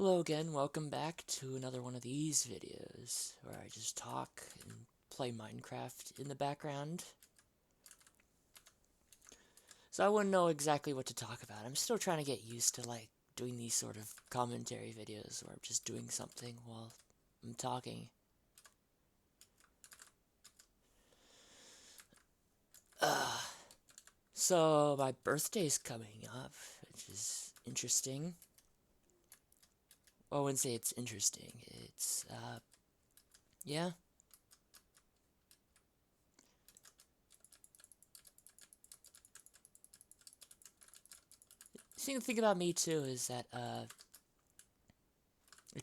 Hello again, welcome back to another one of these videos where I just talk and play Minecraft in the background. So I wouldn't know exactly what to talk about. I'm still trying to get used to doing these sort of commentary videos where I'm just doing something while I'm talking. So my birthday's coming up, which is interesting. Well, I wouldn't say it's interesting. Yeah. The thing about me too is that I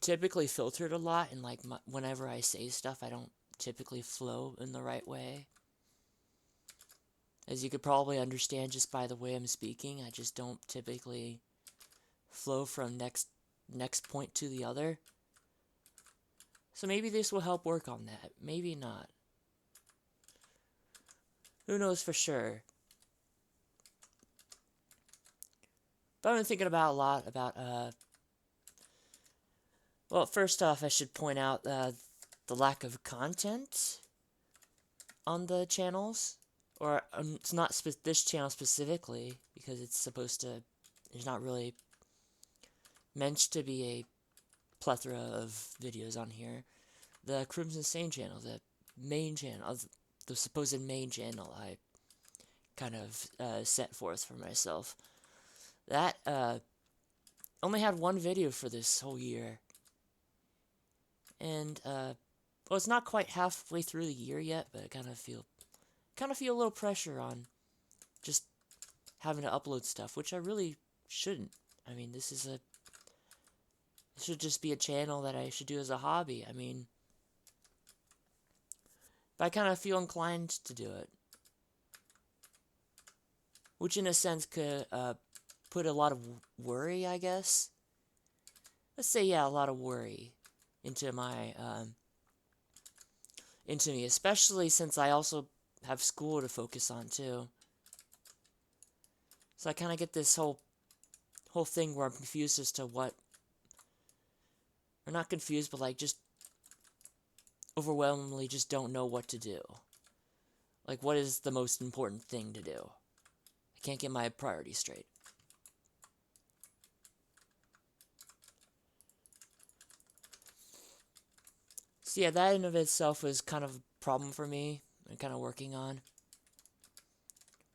typically filtered a lot, and whenever I say stuff, I don't typically flow in the right way. As you could probably understand just by the way I'm speaking, I just don't typically flow from next point to the other. So maybe this will help work on that. Maybe not. Who knows for sure? But I've been thinking about a lot about well, first off, I should point out the lack of content on the channels, or it's not this channel specifically, because it's supposed to, there's not really meant to be a plethora of videos on here. The Crimson Sane channel, the main channel, the supposed main channel I kind of set forth for myself, that only had one video for this whole year. And well, it's not quite halfway through the year yet, but I kind of feel a little pressure on just having to upload stuff, which I really shouldn't. I mean, this should just be a channel that I should do as a hobby. I mean, but I kind of feel inclined to do it, which in a sense could put a lot of worry, I guess. Let's say, yeah, a lot of worry into my into me, especially since I also have school to focus on too. So I kind of get this whole thing where I'm confused as to what, or not confused, but just overwhelmingly just don't know what to do. Like, what is the most important thing to do? I can't get my priorities straight. So yeah, that in of itself was kind of a problem for me, and kind of working on.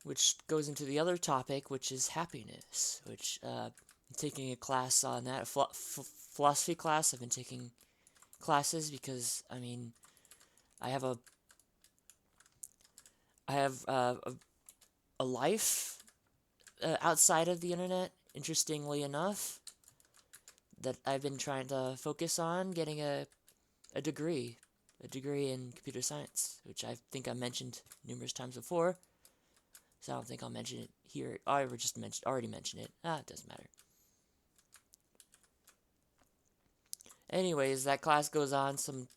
Which goes into the other topic, which is happiness, which I'm taking a class on that, philosophy class. I've been taking classes because, I mean, I have a life outside of the internet, interestingly enough, that I've been trying to focus on getting a degree in computer science, which I think I mentioned numerous times before. So I don't think I'll mention it here. I already mentioned it. It doesn't matter. Anyways, that class goes on some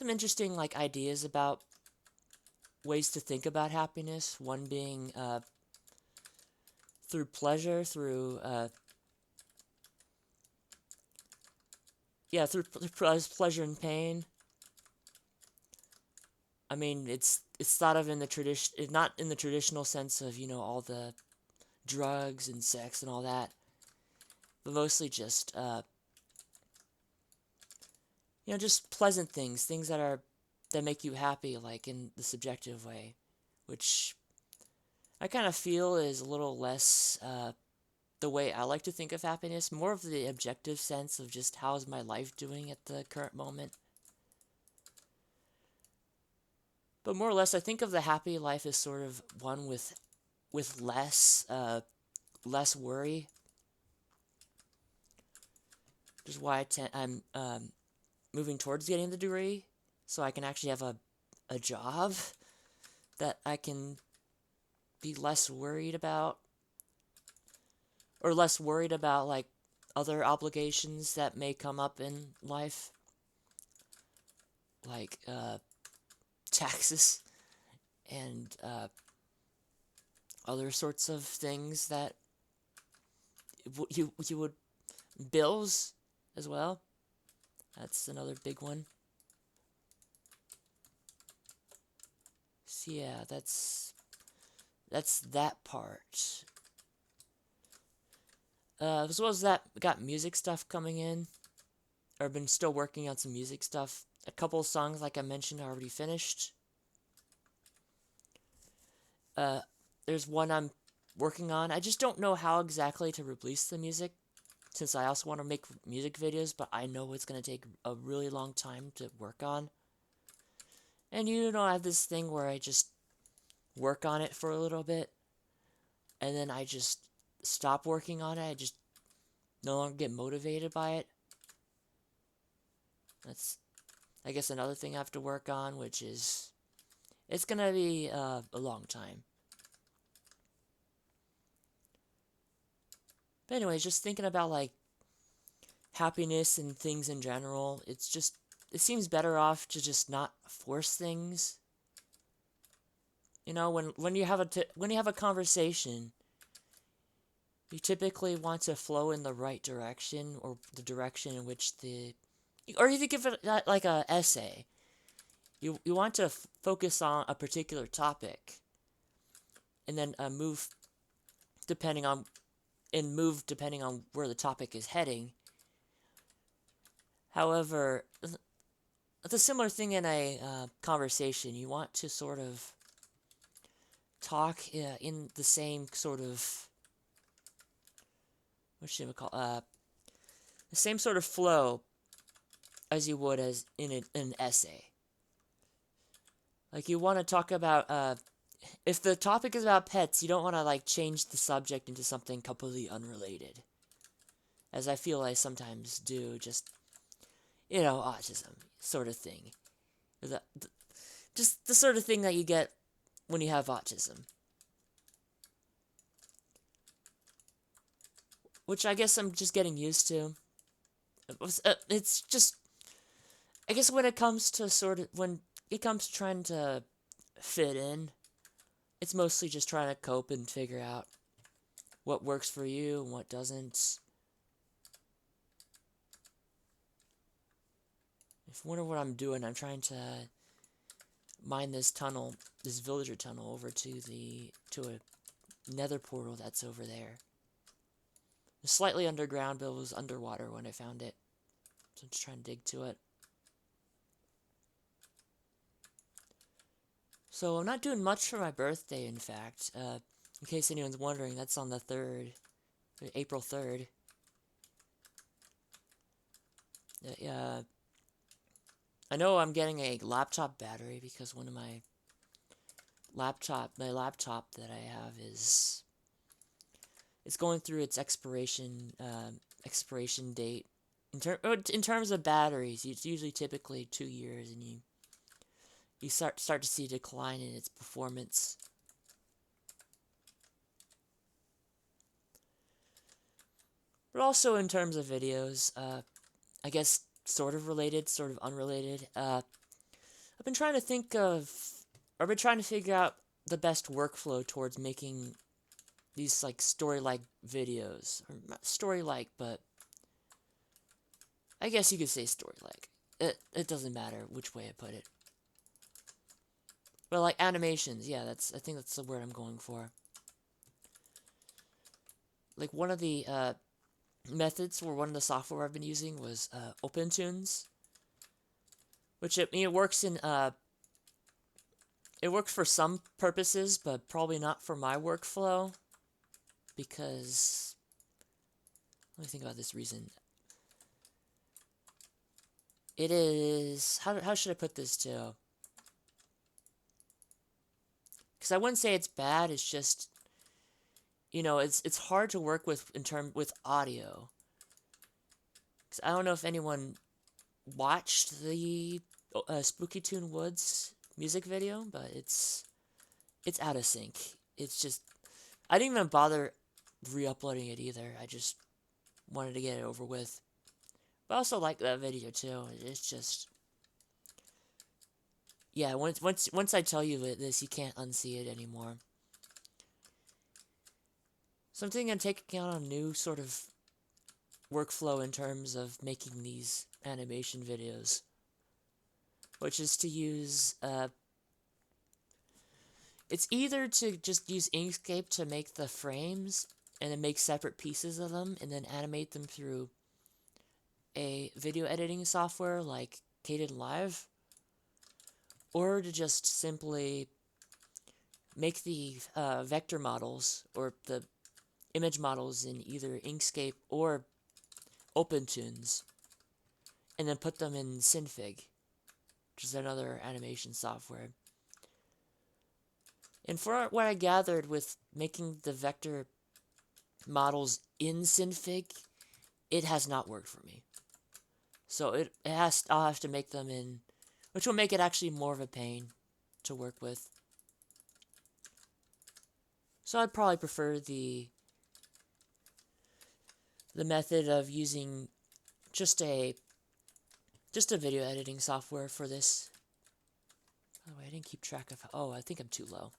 interesting ideas about ways to think about happiness. One being through pleasure, through through pleasure and pain. I mean, it's thought of in the tradition, not in the traditional sense of, you know, all the drugs and sex and all that, but mostly just you know, just pleasant things that make you happy, like in the subjective way, which I kind of feel is a little less the way I like to think of happiness, more of the objective sense of just how's my life doing at the current moment. But more or less, I think of the happy life as sort of one with less less worry. Which is why I'm moving towards getting the degree, so I can actually have a job that I can be less worried about, or less worried about like other obligations that may come up in life, like taxes and other sorts of things that you would, bills as well. That's another big one. So yeah, that's that part. As well as that, got music stuff coming in. Or been still working on some music stuff. A couple of songs, like I mentioned, are already finished. There's one I'm working on. I just don't know how exactly to release the music, since I also want to make music videos, but I know it's going to take a really long time to work on. And you know, I have this thing where I just work on it for a little bit, and then I just stop working on it. I just no longer get motivated by it. That's, I guess, another thing I have to work on, which is, it's going to be a long time. But anyways, just thinking about, like, happiness and things in general, it's just, it seems better off to just not force things. You know, when you have a conversation, you typically want to flow in the right direction, or the direction in which or you think of it like a essay. You want to focus on a particular topic, and then move depending on where the topic is heading. However, it's a similar thing in a conversation. You want to sort of talk in the same sort of, what should we call, the same sort of flow as you would as in an essay. Like, you want to talk about, if the topic is about pets, you don't want to, like, change the subject into something completely unrelated. As I feel I sometimes do, just, you know, autism sort of thing. Just the sort of thing that you get when you have autism. Which I guess I'm just getting used to. It's just, I guess when it comes to trying to fit in, it's mostly just trying to cope and figure out what works for you and what doesn't. If you wonder what I'm doing, I'm trying to mine this villager tunnel over to a nether portal that's over there. It's slightly underground, but it was underwater when I found it. So I'm just trying to dig to it. So I'm not doing much for my birthday, in fact. In case anyone's wondering, that's on the 3rd. April 3rd. I know I'm getting a laptop battery because one of my laptop that I have it's going through its expiration date. In terms of batteries, it's usually typically 2 years, and you start to see a decline in its performance. But also in terms of videos, I guess sort of related, sort of unrelated. I've been trying to figure out the best workflow towards making these, like, story-like videos. Or not story-like, but I guess you could say story-like. It doesn't matter which way I put it. But, like, animations, yeah, I think that's the word I'm going for. Like, one of the methods for one of the software I've been using was OpenTunes, which it works in it works for some purposes, but probably not for my workflow, because let me think about this reason. It is, how should I put this too? Because I wouldn't say it's bad. It's just, you know, it's hard to work with with audio. Because I don't know if anyone watched the Spooky Toon Woods music video, but it's out of sync. It's just, I didn't even bother re-uploading it either. I just wanted to get it over with. But I also like that video too. It's just, yeah, once I tell you this, you can't unsee it anymore. So I'm thinking of taking on a new sort of workflow in terms of making these animation videos, which is to use, it's either to just use Inkscape to make the frames and then make separate pieces of them and then animate them through a video editing software like Kdenlive, or to just simply make the vector models or the image models in either Inkscape or OpenToons and then put them in Synfig, which is another animation software. And for what I gathered with making the vector models in Synfig, it has not worked for me. So I'll have to make them in, which will make it actually more of a pain to work with. So I'd probably prefer the method of using just a video editing software for this. By the way, I didn't keep track of, oh, I think I'm too low.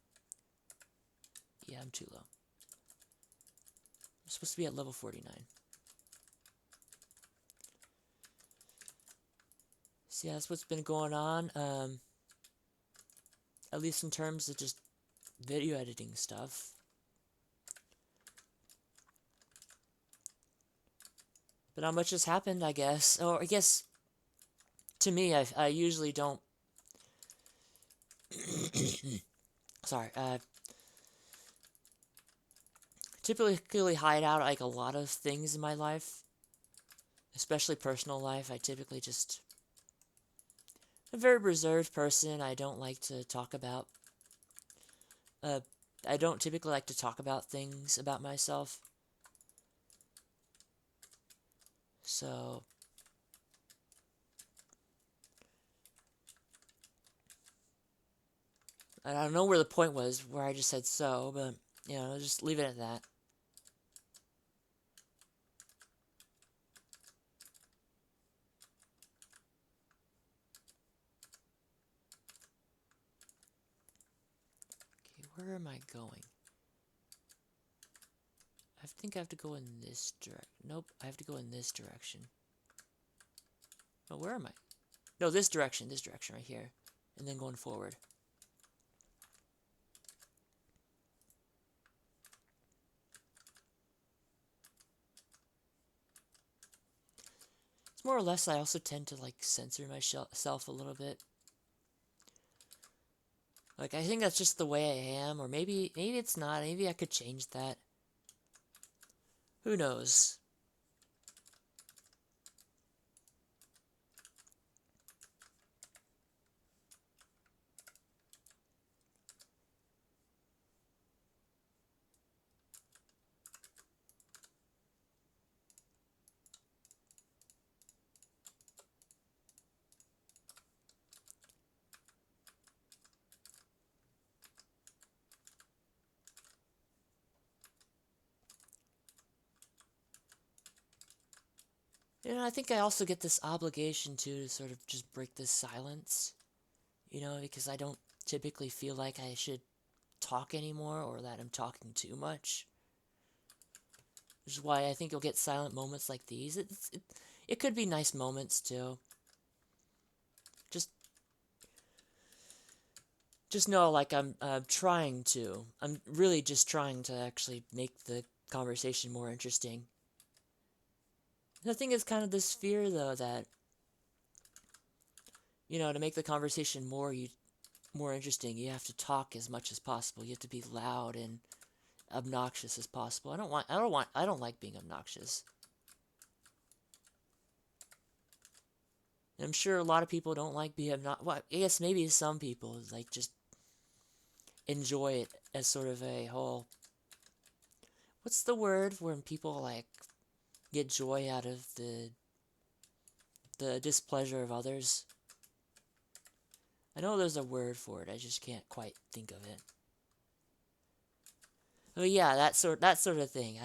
Yeah, I'm too low. I'm supposed to be at level 49. So yeah, that's what's been going on. At least in terms of just video editing stuff. But not much has happened, I guess. Or I guess, to me, I usually don't... Sorry, typically hide out like a lot of things in my life. Especially personal life. I typically just... I'm a very reserved person. I don't like to talk about... I don't typically like to talk about things about myself. So... I don't know where the point was, where I just said so, but, you know, just leave it at that. Okay, where am I going? I think I have to go in this direction. Nope, I have to go in this direction. Oh, where am I? No, this direction right here. And then going forward. It's more or less, I also tend to, like, censor myself a little bit. Like, I think that's just the way I am, or maybe it's not. Maybe I could change that. Who knows? You know, I think I also get this obligation to sort of just break this silence. You know, because I don't typically feel like I should talk anymore, or that I'm talking too much. Which is why I think you'll get silent moments like these. It could be nice moments, too. Just know, like, I'm really just trying to actually make the conversation more interesting. The thing is kind of this fear, though, that, you know, to make the conversation more interesting, you have to talk as much as possible. You have to be loud and obnoxious as possible. I don't like being obnoxious. And I'm sure a lot of people don't like being obnoxious. Well, I guess maybe some people, like, just enjoy it as sort of a whole... What's the word when people, like, get joy out of the displeasure of others? I know there's a word for it, I just can't quite think of it. But yeah, that sort of thing.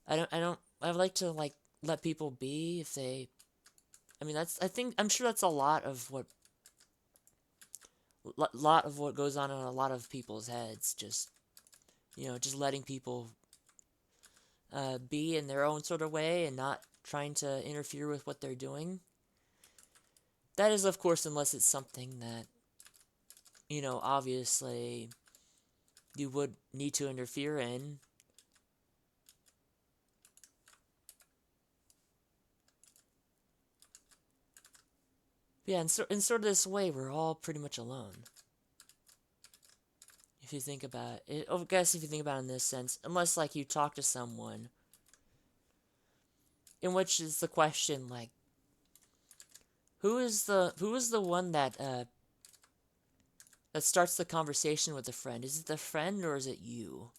I like to, like, let people be if they... I mean, I'm sure that's a lot of what goes on in a lot of people's heads. Just, you know, just letting people be in their own sort of way and not trying to interfere with what they're doing. That is, of course, unless it's something that, obviously you would need to interfere in. Yeah, in sort of this way, we're all pretty much alone. If you think about it, I guess if you think about it in this sense, unless like you talk to someone, in which is the question like, who is the one that starts the conversation with a friend? Is it the friend or is it you?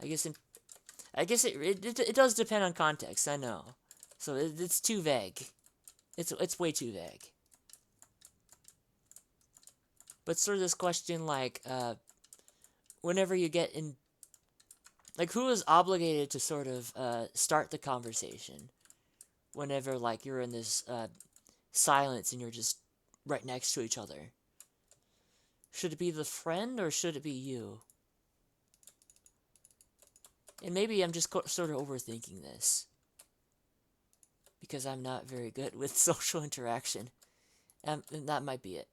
I guess it does depend on context. I know, so it's too vague. It's way too vague. But sort of this question like, whenever you get in, like, who is obligated to sort of start the conversation? Whenever like you're in this silence and you're just right next to each other. Should it be the friend or should it be you? And maybe I'm just sort of overthinking this. Because I'm not very good with social interaction. And that might be it.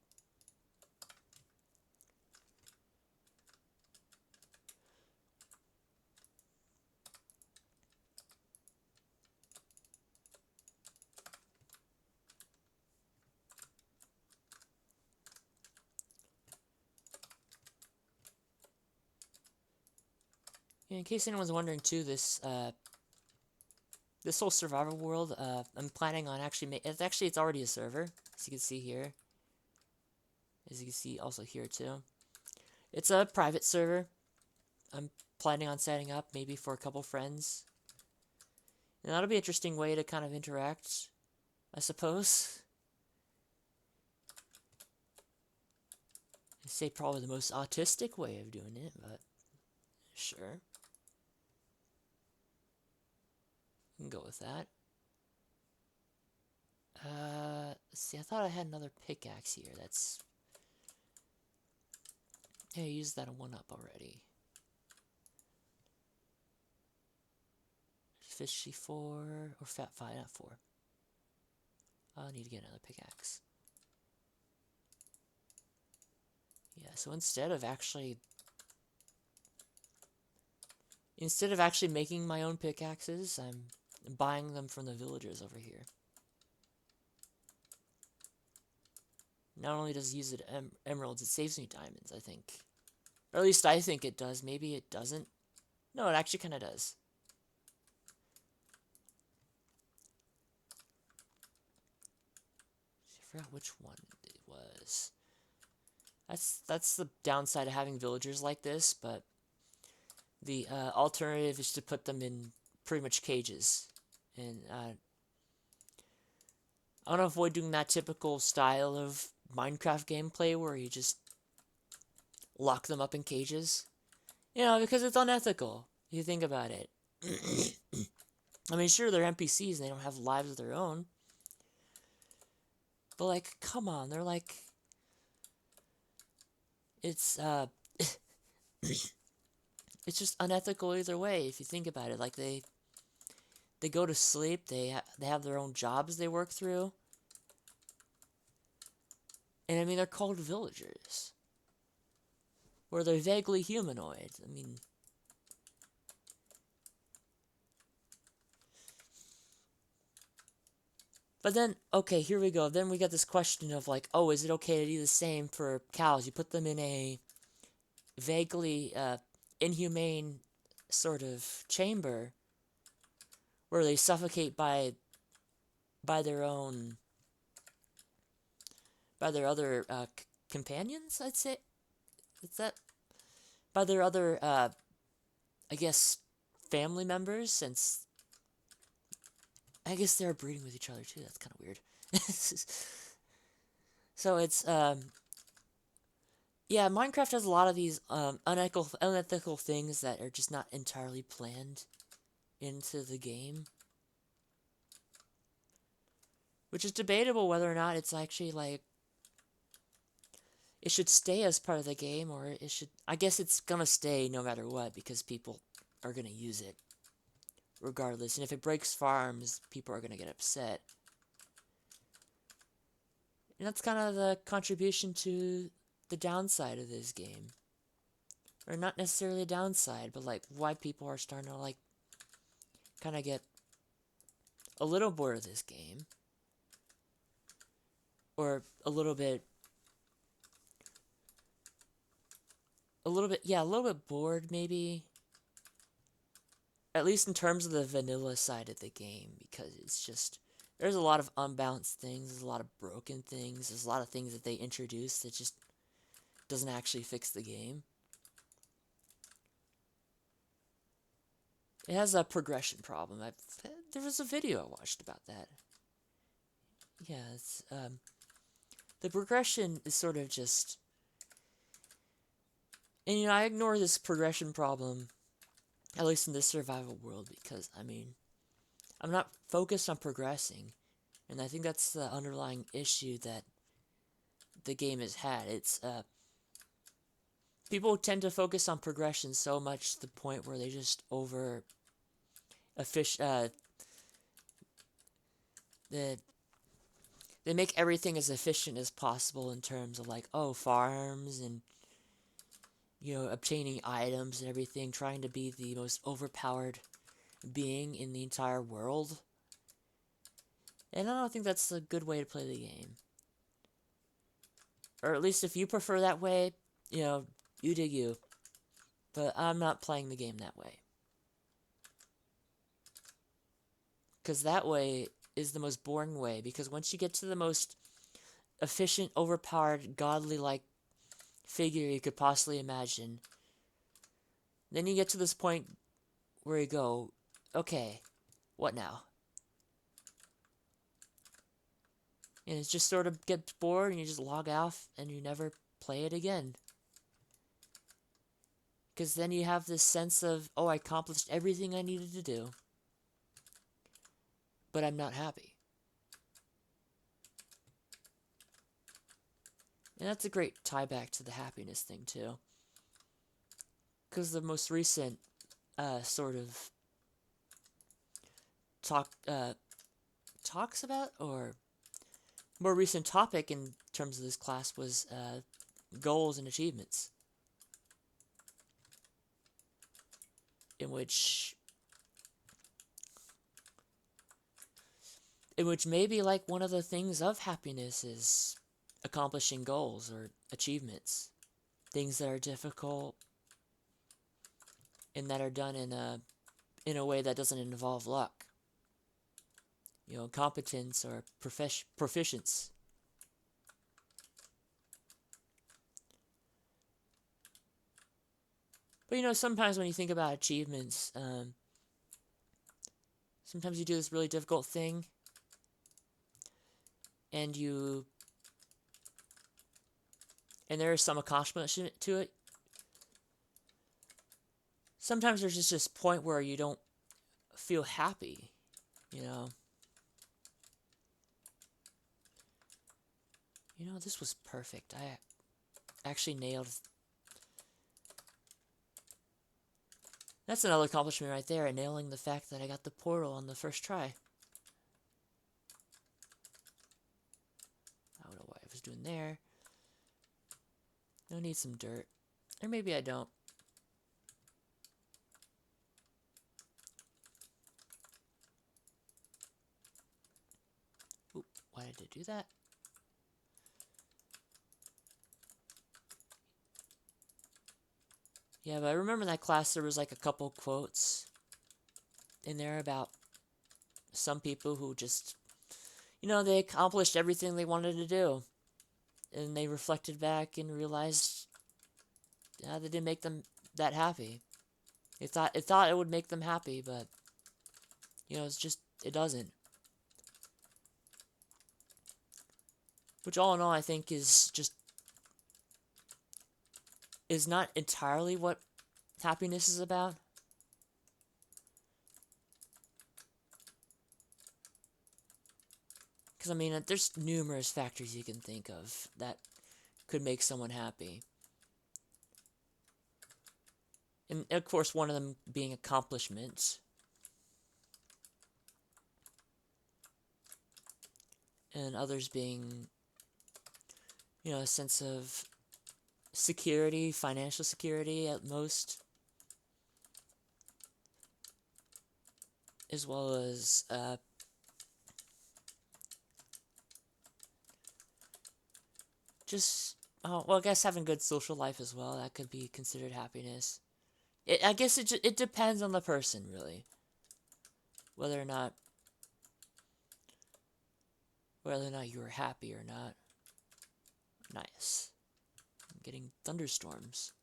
In case anyone's wondering too, this whole survival world, I'm planning on actually it's already a server, as you can see here. As you can see also here too. It's a private server. I'm planning on setting up maybe for a couple friends. And that'll be an interesting way to kind of interact, I suppose. I'd say probably the most autistic way of doing it, but sure. We can go with that. Let's see, I thought I had another pickaxe here. That's... Yeah, I used that 1-up already. Fishy 4, or fat 5, not 4. I'll need to get another pickaxe. Yeah, so instead of actually making my own pickaxes, I'm buying them from the villagers over here. Not only does it use it emeralds, it saves me diamonds, I think. Or at least I think it does. Maybe it doesn't. No, it actually kind of does. I forgot which one it was. That's the downside of having villagers like this, but the alternative is to put them in pretty much cages. And I want to avoid doing that typical style of Minecraft gameplay where you just lock them up in cages. Because it's unethical, if you think about it. I mean, sure, they're NPCs and they don't have lives of their own. But, like, come on, they're like... It's, it's just unethical either way, if you think about it. Like, they go to sleep, they have their own jobs they work through. And, I mean, they're called villagers. Or they're vaguely humanoid. I mean... But then, okay, here we go. Then we got this question of like, oh, is it okay to do the same for cows? You put them in a vaguely inhumane sort of chamber where they suffocate by their own, by their other companions, I'd say. Is that? By their other, I guess, family members, since... I guess they're breeding with each other too. That's kind of weird. So it's yeah, Minecraft has a lot of these unethical things that are just not entirely planned into the game, which is debatable whether or not it's actually like it should stay as part of the game or it should. I guess it's gonna stay no matter what because people are going to use it regardless. And if it breaks farms, people are going to get upset. And that's kind of the contribution to the downside of this game. Or not necessarily a downside, but like why people are starting to like kind of get a little bored of this game. Or a little bit bored maybe. At least in terms of the vanilla side of the game, because it's just, there's a lot of unbalanced things, there's a lot of broken things, there's a lot of things that they introduce that just doesn't actually fix the game. It has a progression problem. There was a video I watched about that. Yeah, it's, the progression is sort of just, and you know, I ignore this progression problem, at least in this survival world, because, I mean, I'm not focused on progressing, and I think that's the underlying issue that the game has had. It's, people tend to focus on progression so much to the point where they just they make everything as efficient as possible in terms of like, oh, farms and, you know, obtaining items and everything, trying to be the most overpowered being in the entire world. And I don't think that's a good way to play the game. Or at least if you prefer that way, you know, you dig you. But I'm not playing the game that way. Because that way is the most boring way. Because once you get to the most efficient, overpowered, godly-like figure you could possibly imagine, then you get to this point where you go, okay, what now? And it just sort of gets bored and you just log off and you never play it again. Because then you have this sense of, oh, I accomplished everything I needed to do, but I'm not happy. And that's a great tie back to the happiness thing, too. Because the most recent sort of talks about, or more recent topic in terms of this class was goals and achievements. In which maybe like one of the things of happiness is accomplishing goals or achievements. Things that are difficult and that are done in a way that doesn't involve luck. You know, competence or proficience. But you know, sometimes when you think about achievements, sometimes you do this really difficult thing, and there is some accomplishment to it. Sometimes there's just this point where you don't feel happy, you know. You know, this was perfect. I actually nailed. That's another accomplishment right there, nailing the fact that I got the portal on the first try. I don't know what I was doing there. I need some dirt. Or maybe I don't. Oop, why did I do that? Yeah, but I remember in that class there was like a couple quotes in there about some people who just, you know, they accomplished everything they wanted to do. And they reflected back and realized, yeah, they didn't make them that happy. It thought it would make them happy, but, you know, it's just, it doesn't. Which all in all I think is not entirely what happiness is about. Because, I mean, there's numerous factors you can think of that could make someone happy. And of course, one of them being accomplishment. And others being, you know, a sense of security, financial security at most. As well as, just, oh, well, I guess having good social life as well, that could be considered happiness. I guess it depends on the person, really. Whether or not you are happy or not. Nice. I'm getting thunderstorms.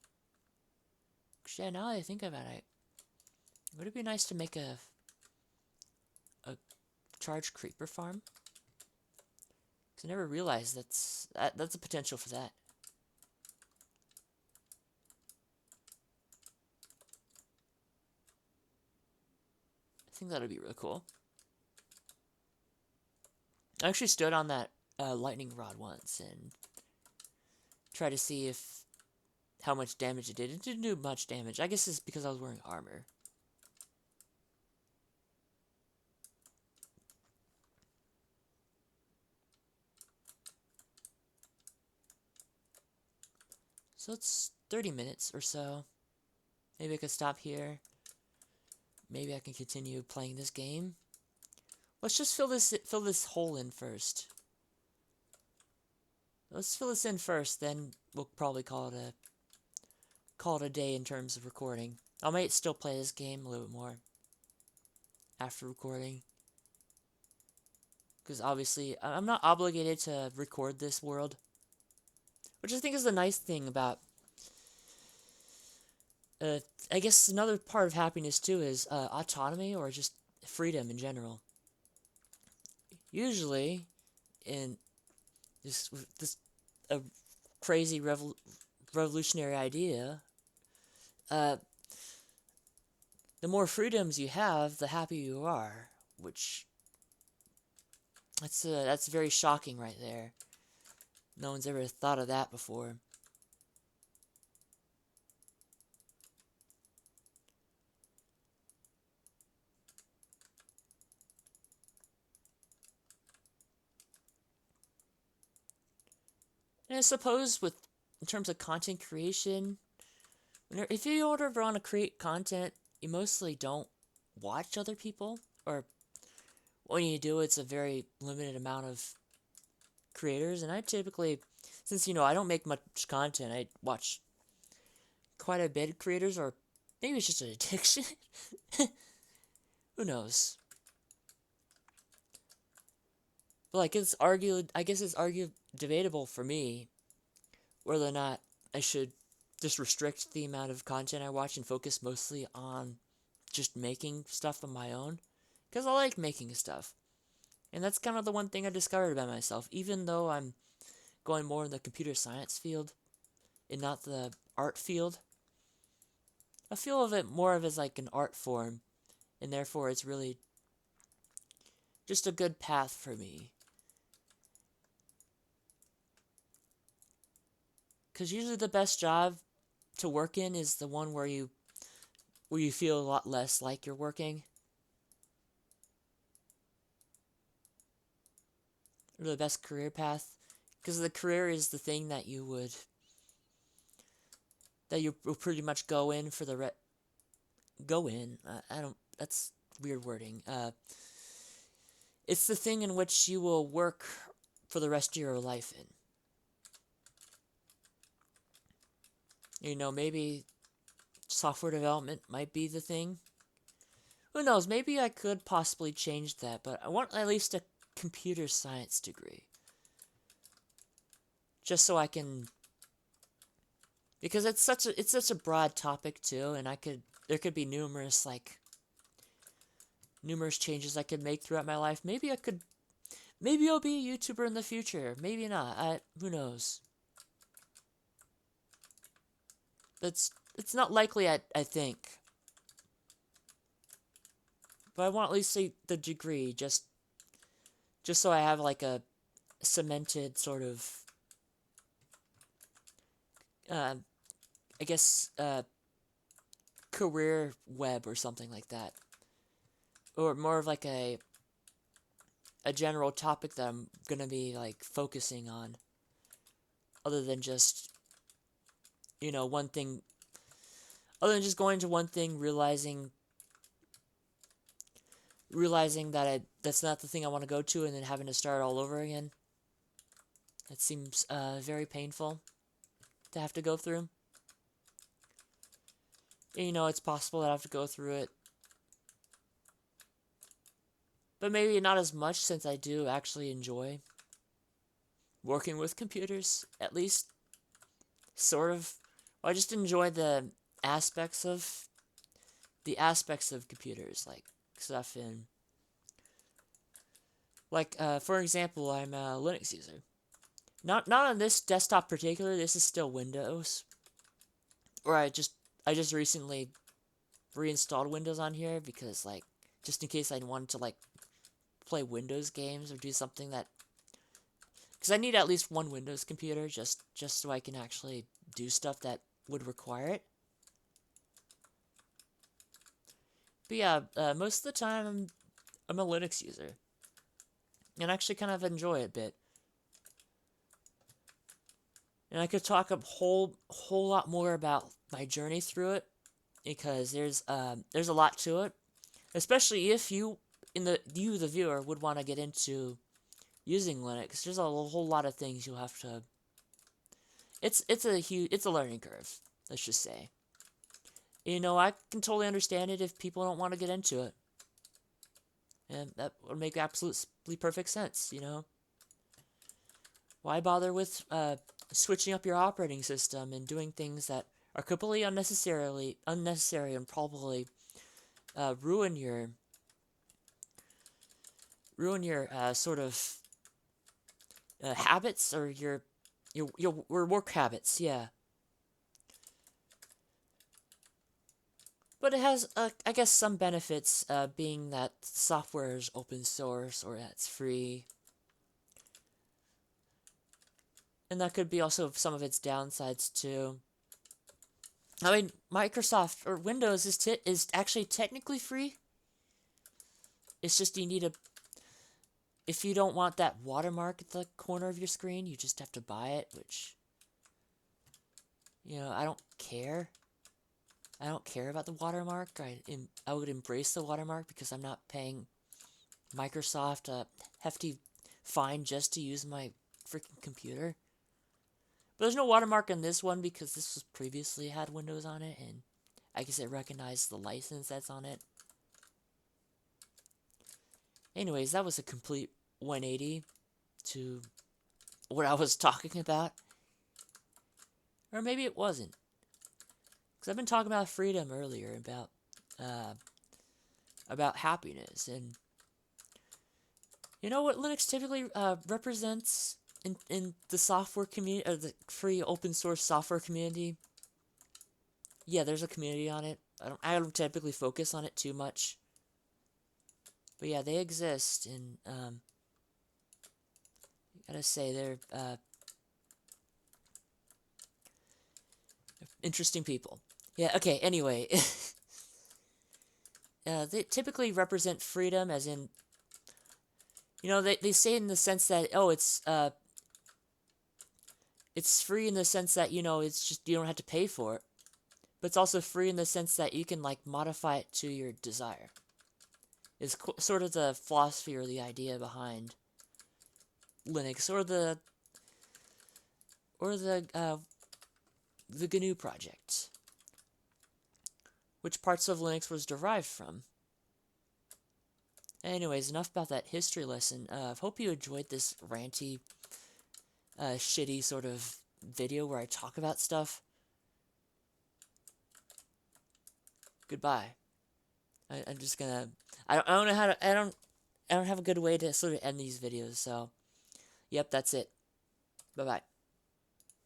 Yeah, now that I think about it, would it be nice to make a charged creeper farm? Because I never realized that's a potential for that. I think that would be really cool. I actually stood on that lightning rod once and tried to see how much damage it did. It didn't do much damage. I guess it's because I was wearing armor. So it's 30 minutes or so. Maybe I could stop here. Maybe I can continue playing this game. Let's just fill this hole in first. Let's fill this in first, then we'll probably call it a day in terms of recording. I might still play this game a little bit more after recording. Because obviously, I'm not obligated to record this world. Which I think is the nice thing about... I guess another part of happiness too is autonomy or just freedom in general. Usually, in this crazy revolutionary idea, the more freedoms you have, the happier you are. Which that's very shocking right there. No one's ever thought of that before. And I suppose in terms of content creation, if you ever want to create content, you mostly don't watch other people, or when you do, it's a very limited amount of creators. And I typically, since I don't make much content, I watch quite a bit of creators, or maybe it's just an addiction. Who knows? But like I guess it's debatable for me whether or not I should just restrict the amount of content I watch and focus mostly on just making stuff on my own. Because I like making stuff. And that's kind of the one thing I discovered about myself. Even though I'm going more in the computer science field and not the art field, I feel of it more of as like an art form. And therefore it's really just a good path for me. Because usually the best job to work in is the one where you feel a lot less like you're working. Or the best career path. Because the career is the thing that you will pretty much go in for the go in. I don't. That's weird wording. It's the thing in which you will work for the rest of your life in. Maybe software development might be the thing. Who knows? Maybe I could possibly change that, but I want at least a computer science degree. Just so I can, because it's such a broad topic too, and there could be numerous changes I could make throughout my life. Maybe I'll be a YouTuber in the future. Maybe not. Who knows? It's not likely, I think. But I want at least the degree, just so I have like a cemented sort of, I guess, career web or something like that, or more of like a general topic that I'm gonna be like focusing on, other than just, you know, one thing, other than just going to one thing, realizing that that's not the thing I want to go to, and then having to start all over again. That seems very painful to have to go through. And, you know, it's possible that I have to go through it, but maybe not as much, since I do actually enjoy working with computers, at least, sort of. Or I just enjoy the aspects of computers, like stuff in, like, for example, I'm a Linux user. Not on this desktop particular. This is still Windows. Or I just recently reinstalled Windows on here because, like, just in case I wanted to, like, play Windows games or do something that, because I need at least one Windows computer just so I can actually do stuff that would require it. But yeah, most of the time I'm a Linux user, and I actually kind of enjoy it a bit. And I could talk a whole lot more about my journey through it, because there's a lot to it, especially if you, the viewer, would want to get into using Linux. There's a whole lot of things you'll have to. It's a learning curve, let's just say. You know, I can totally understand it if people don't want to get into it, and that would make absolutely perfect sense. You know, why bother with switching up your operating system and doing things that are completely unnecessary and probably ruin your sort of habits, or your work habits, yeah. But it has, I guess, some benefits, being that software is open source, or that it's free. And that could be also some of its downsides, too. I mean, Microsoft, or Windows, is actually technically free. It's just you need if you don't want that watermark at the corner of your screen, you just have to buy it, which, you know, I don't care. I don't care about the watermark. I would embrace the watermark because I'm not paying Microsoft a hefty fine just to use my freaking computer. But there's no watermark on this one because this was previously had Windows on it, and I guess it recognized the license that's on it. Anyways, that was a complete 180 to what I was talking about. Or maybe it wasn't. Because I've been talking about freedom earlier, about happiness, and you know what Linux typically represents in the software community, or the free open source software community. Yeah, there's a community on it. I don't typically focus on it too much, but yeah, they exist, and gotta say they're interesting people. Yeah, okay, anyway. They typically represent freedom, as in, you know, they say in the sense that, oh, it's free in the sense that, you know, it's just, you don't have to pay for it. But it's also free in the sense that you can, like, modify it to your desire. It's sort of the philosophy or the idea behind Linux, or the GNU project, which parts of Linux was derived from. Anyways, enough about that history lesson. Hope you enjoyed this ranty, shitty sort of video where I talk about stuff. Goodbye. I'm just gonna. I don't know how to. I don't have a good way to sort of end these videos. So, yep, that's it. Bye bye.